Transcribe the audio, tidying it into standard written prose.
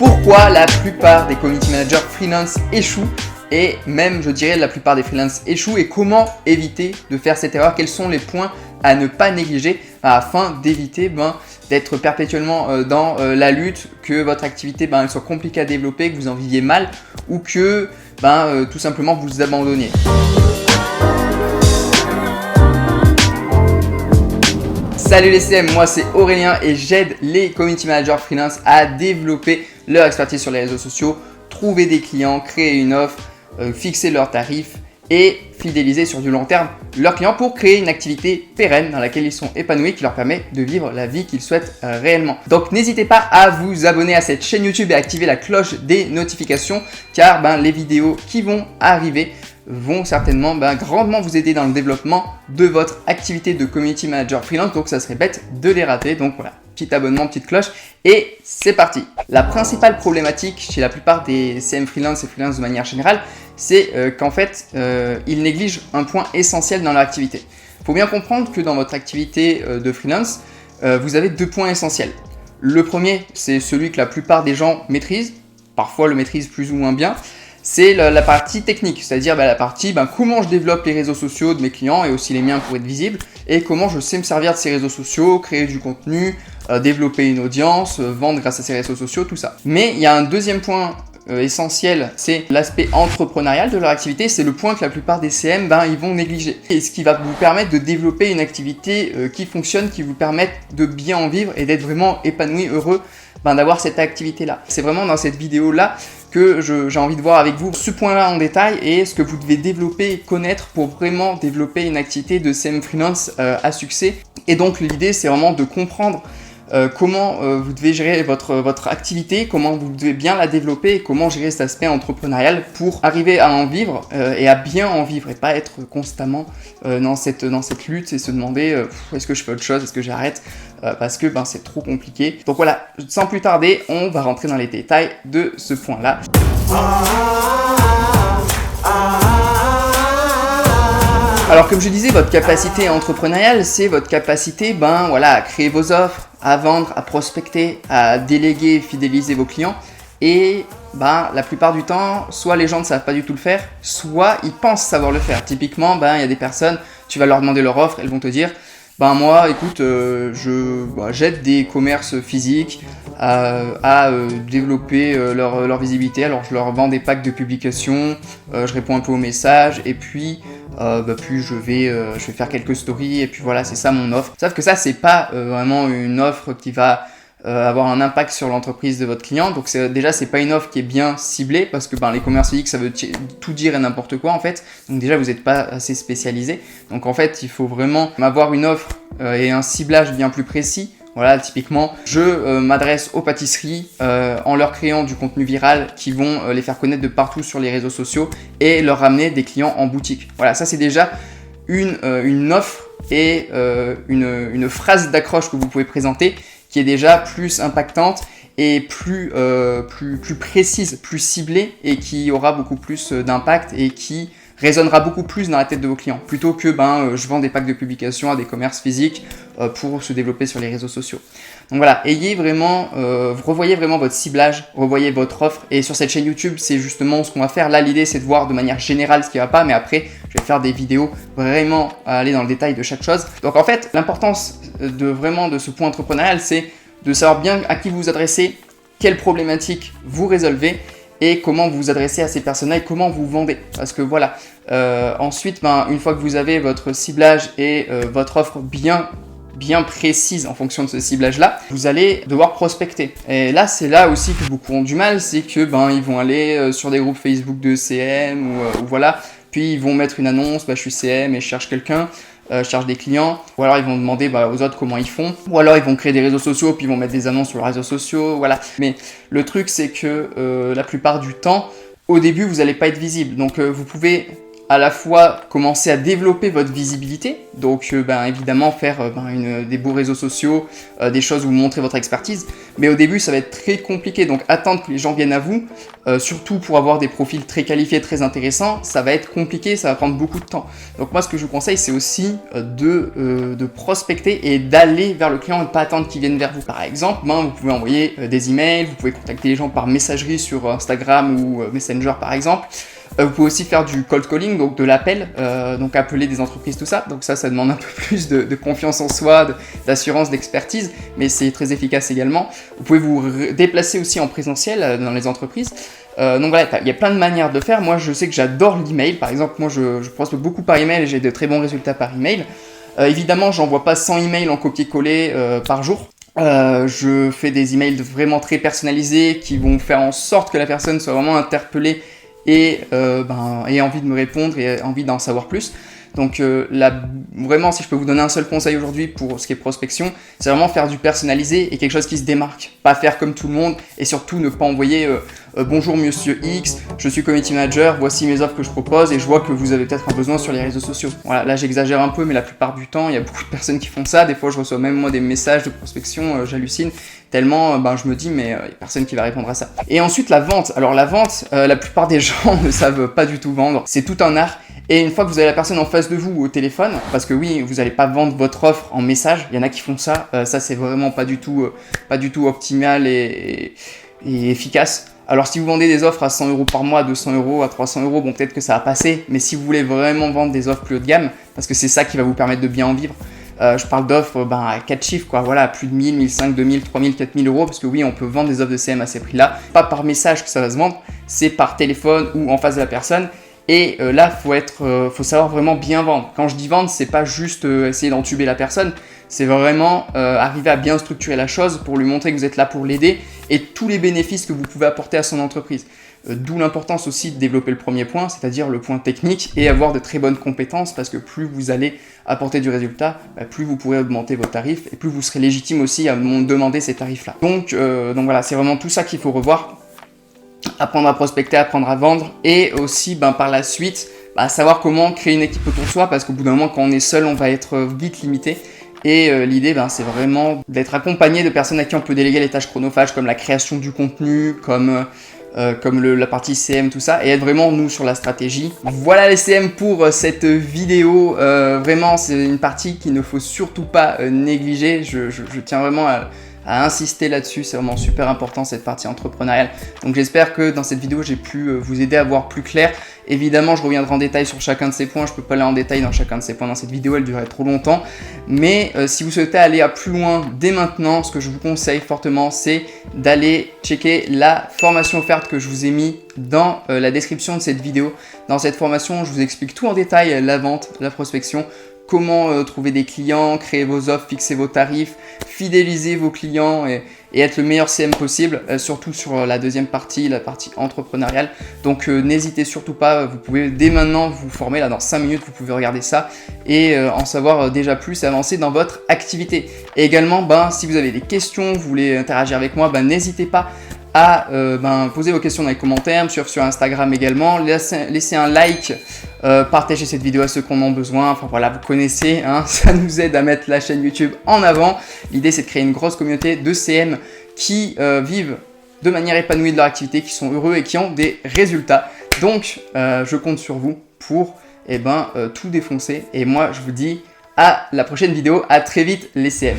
Pourquoi la plupart des community managers freelance échouent et même je dirais la plupart des freelance échouent et comment éviter de faire cette erreur, quels sont les points à ne pas négliger afin d'éviter d'être perpétuellement dans la lutte, que votre activité elle soit compliquée à développer, que vous en viviez mal ou que tout simplement vous abandonniez. Salut les CM, moi c'est Aurélien et j'aide les community managers freelance à développer leur expertise sur les réseaux sociaux, trouver des clients, créer une offre, fixer leurs tarifs et fidéliser sur du long terme leurs clients pour créer une activité pérenne dans laquelle ils sont épanouis, qui leur permet de vivre la vie qu'ils souhaitent réellement. Donc n'hésitez pas à vous abonner à cette chaîne YouTube et à activer la cloche des notifications car les vidéos qui vont arriver vont certainement grandement vous aider dans le développement de votre activité de community manager freelance, donc ça serait bête de les rater. Donc voilà, petit abonnement, petite cloche et c'est parti. La principale problématique chez la plupart des CM freelance et freelance de manière générale, c'est qu'en fait ils négligent un point essentiel dans leur activité. Il faut bien comprendre que dans votre activité de freelance, vous avez deux points essentiels. Le premier, c'est celui que la plupart des gens maîtrisent, parfois le maîtrisent plus ou moins bien. C'est la partie technique, c'est-à-dire la partie comment je développe les réseaux sociaux de mes clients et aussi les miens pour être visibles et comment je sais me servir de ces réseaux sociaux, créer du contenu, développer une audience, vendre grâce à ces réseaux sociaux, tout ça. Mais il y a un deuxième point essentiel, c'est l'aspect entrepreneurial de leur activité. C'est le point que la plupart des CM ils vont négliger. Et ce qui va vous permettre de développer une activité qui fonctionne, qui vous permette de bien en vivre et d'être vraiment épanoui, heureux d'avoir cette activité-là. C'est vraiment dans cette vidéo-là que j'ai envie de voir avec vous ce point-là en détail et ce que vous devez développer et connaître pour vraiment développer une activité de CM freelance à succès. Et donc l'idée, c'est vraiment de comprendre comment vous devez gérer votre activité, comment vous devez bien la développer et comment gérer cet aspect entrepreneurial pour arriver à en vivre et à bien en vivre et pas être constamment dans cette lutte et se demander est-ce que je fais autre chose, est-ce que j'arrête parce que c'est trop compliqué. Donc voilà, sans plus tarder, on va rentrer dans les détails de ce point-là. Alors comme je disais, votre capacité entrepreneuriale, c'est votre capacité à créer vos offres, à vendre, à prospecter, à déléguer, fidéliser vos clients. Et la plupart du temps, soit les gens ne savent pas du tout le faire, soit ils pensent savoir le faire. Typiquement, il y a des personnes, tu vas leur demander leur offre, elles vont te dire moi, écoute, j'aide des commerces physiques à développer leur visibilité. Alors, je leur vends des packs de publication, je réponds un peu aux messages et puis je vais faire quelques stories et puis voilà, c'est ça mon offre. Sauf que ça, c'est pas vraiment une offre qui va avoir un impact sur l'entreprise de votre client. Donc c'est pas une offre qui est bien ciblée parce que les commerces physiques ça veut tout dire et n'importe quoi en fait. Donc déjà vous n'êtes pas assez spécialisé. Donc en fait il faut vraiment avoir une offre et un ciblage bien plus précis. Voilà, typiquement, je m'adresse aux pâtisseries en leur créant du contenu viral qui vont les faire connaître de partout sur les réseaux sociaux et leur ramener des clients en boutique. Voilà, ça c'est déjà une offre et une phrase d'accroche que vous pouvez présenter qui est déjà plus impactante et plus précise, plus ciblée et qui aura beaucoup plus d'impact et qui résonnera beaucoup plus dans la tête de vos clients plutôt que je vends des packs de publication à des commerces physiques pour se développer sur les réseaux sociaux. Donc voilà, revoyez vraiment votre ciblage, revoyez votre offre et sur cette chaîne YouTube, c'est justement ce qu'on va faire. Là, l'idée c'est de voir de manière générale ce qui va pas, mais après, je vais faire des vidéos vraiment à aller dans le détail de chaque chose. Donc en fait, l'importance de ce point entrepreneurial, c'est de savoir bien à qui vous vous adressez, quelles problématiques vous résolvez et comment vous vous adressez à ces personnes-là et comment vous vendez. Parce que voilà, ensuite, une fois que vous avez votre ciblage et votre offre bien précise en fonction de ce ciblage-là, vous allez devoir prospecter. Et là, c'est là aussi que beaucoup ont du mal, c'est que ils vont aller sur des groupes Facebook de CM ou voilà, puis ils vont mettre une annonce, je suis CM et je cherche quelqu'un. Je cherche des clients, ou alors ils vont demander aux autres comment ils font, ou alors ils vont créer des réseaux sociaux puis ils vont mettre des annonces sur les réseaux sociaux, voilà. Mais le truc c'est que la plupart du temps, au début vous n'allez pas être visible, donc vous pouvez à la fois commencer à développer votre visibilité, donc évidemment faire des beaux réseaux sociaux, des choses où vous montrez votre expertise, mais au début ça va être très compliqué, donc attendre que les gens viennent à vous, surtout pour avoir des profils très qualifiés, très intéressants, ça va être compliqué, ça va prendre beaucoup de temps. Donc moi ce que je vous conseille c'est aussi de prospecter et d'aller vers le client et de ne pas attendre qu'il vienne vers vous. Par exemple, vous pouvez envoyer des emails, vous pouvez contacter les gens par messagerie sur Instagram ou Messenger par exemple. Vous pouvez aussi faire du cold calling, donc de l'appel, donc appeler des entreprises, tout ça. Donc ça demande un peu plus de confiance en soi, d'assurance, d'expertise, mais c'est très efficace également. Vous pouvez vous déplacer aussi en présentiel dans les entreprises. Donc voilà, il y a plein de manières de le faire. Moi, je sais que j'adore l'email. Par exemple, moi, je prospecte beaucoup par email et j'ai de très bons résultats par email. Évidemment, j'envoie pas 100 emails en copier-coller par jour. Je fais des emails vraiment très personnalisés qui vont faire en sorte que la personne soit vraiment interpellée et ait envie de me répondre et envie d'en savoir plus. Donc vraiment, si je peux vous donner un seul conseil aujourd'hui pour ce qui est prospection, c'est vraiment faire du personnalisé et quelque chose qui se démarque. Pas faire comme tout le monde et surtout ne pas envoyer bonjour monsieur X, je suis community manager, voici mes offres que je propose et je vois que vous avez peut-être un besoin sur les réseaux sociaux. Voilà, là j'exagère un peu, mais la plupart du temps, il y a beaucoup de personnes qui font ça. Des fois, je reçois même moi des messages de prospection, j'hallucine tellement je me dis mais il n'y a personne qui va répondre à ça. Et ensuite la vente. Alors la vente, la plupart des gens ne savent pas du tout vendre. C'est tout un art. Et une fois que vous avez la personne en face de vous au téléphone, parce que oui, vous n'allez pas vendre votre offre en message, il y en a qui font ça, ça c'est vraiment pas du tout optimal et efficace. Alors si vous vendez des offres à 100 € par mois, à 200 €, à 300 €, bon peut-être que ça va passer, mais si vous voulez vraiment vendre des offres plus haut de gamme, parce que c'est ça qui va vous permettre de bien en vivre, je parle d'offres à 4 chiffres, quoi, voilà, plus de 1000, 1500, 2000, 3000, 4000 €, parce que oui, on peut vendre des offres de CM à ces prix-là, pas par message que ça va se vendre, c'est par téléphone ou en face de la personne. Et là, faut savoir vraiment bien vendre. Quand je dis vendre, c'est pas juste essayer d'entuber la personne, c'est vraiment arriver à bien structurer la chose pour lui montrer que vous êtes là pour l'aider et tous les bénéfices que vous pouvez apporter à son entreprise. D'où l'importance aussi de développer le premier point, c'est-à-dire le point technique et avoir de très bonnes compétences parce que plus vous allez apporter du résultat, plus vous pourrez augmenter vos tarifs et plus vous serez légitime aussi à demander ces tarifs-là. Donc voilà, c'est vraiment tout ça qu'il faut revoir. Apprendre à prospecter, apprendre à vendre et aussi par la suite savoir comment créer une équipe autour de soi parce qu'au bout d'un moment quand on est seul on va être vite limité et l'idée c'est vraiment d'être accompagné de personnes à qui on peut déléguer les tâches chronophages comme la création du contenu, comme la partie CM, tout ça, et être vraiment nous sur la stratégie. Voilà les CM pour cette vidéo, vraiment c'est une partie qu'il ne faut surtout pas négliger, je tiens vraiment à insister là-dessus, c'est vraiment super important cette partie entrepreneuriale. Donc j'espère que dans cette vidéo j'ai pu vous aider à voir plus clair. Évidemment je reviendrai en détail sur chacun de ces points, je peux pas aller en détail dans chacun de ces points dans cette vidéo, elle durerait trop longtemps. Mais si vous souhaitez aller à plus loin dès maintenant, ce que je vous conseille fortement c'est d'aller checker la formation offerte que je vous ai mis dans la description de cette vidéo. Dans cette formation je vous explique tout en détail, la vente, la prospection, comment trouver des clients, créer vos offres, fixer vos tarifs, fidéliser vos clients et être le meilleur CM possible, surtout sur la deuxième partie, la partie entrepreneuriale. Donc n'hésitez surtout pas, vous pouvez dès maintenant vous former, là dans 5 minutes vous pouvez regarder ça et en savoir déjà plus et avancer dans votre activité. Et également, si vous avez des questions, vous voulez interagir avec moi, n'hésitez pas à poser vos questions dans les commentaires, me suivre sur Instagram également, laissez un like, partagez cette vidéo à ceux qui en ont besoin, enfin voilà, vous connaissez, ça nous aide à mettre la chaîne YouTube en avant. L'idée c'est de créer une grosse communauté de CM qui vivent de manière épanouie de leur activité, qui sont heureux et qui ont des résultats. Donc je compte sur vous pour tout défoncer et moi je vous dis à la prochaine vidéo, à très vite les CM.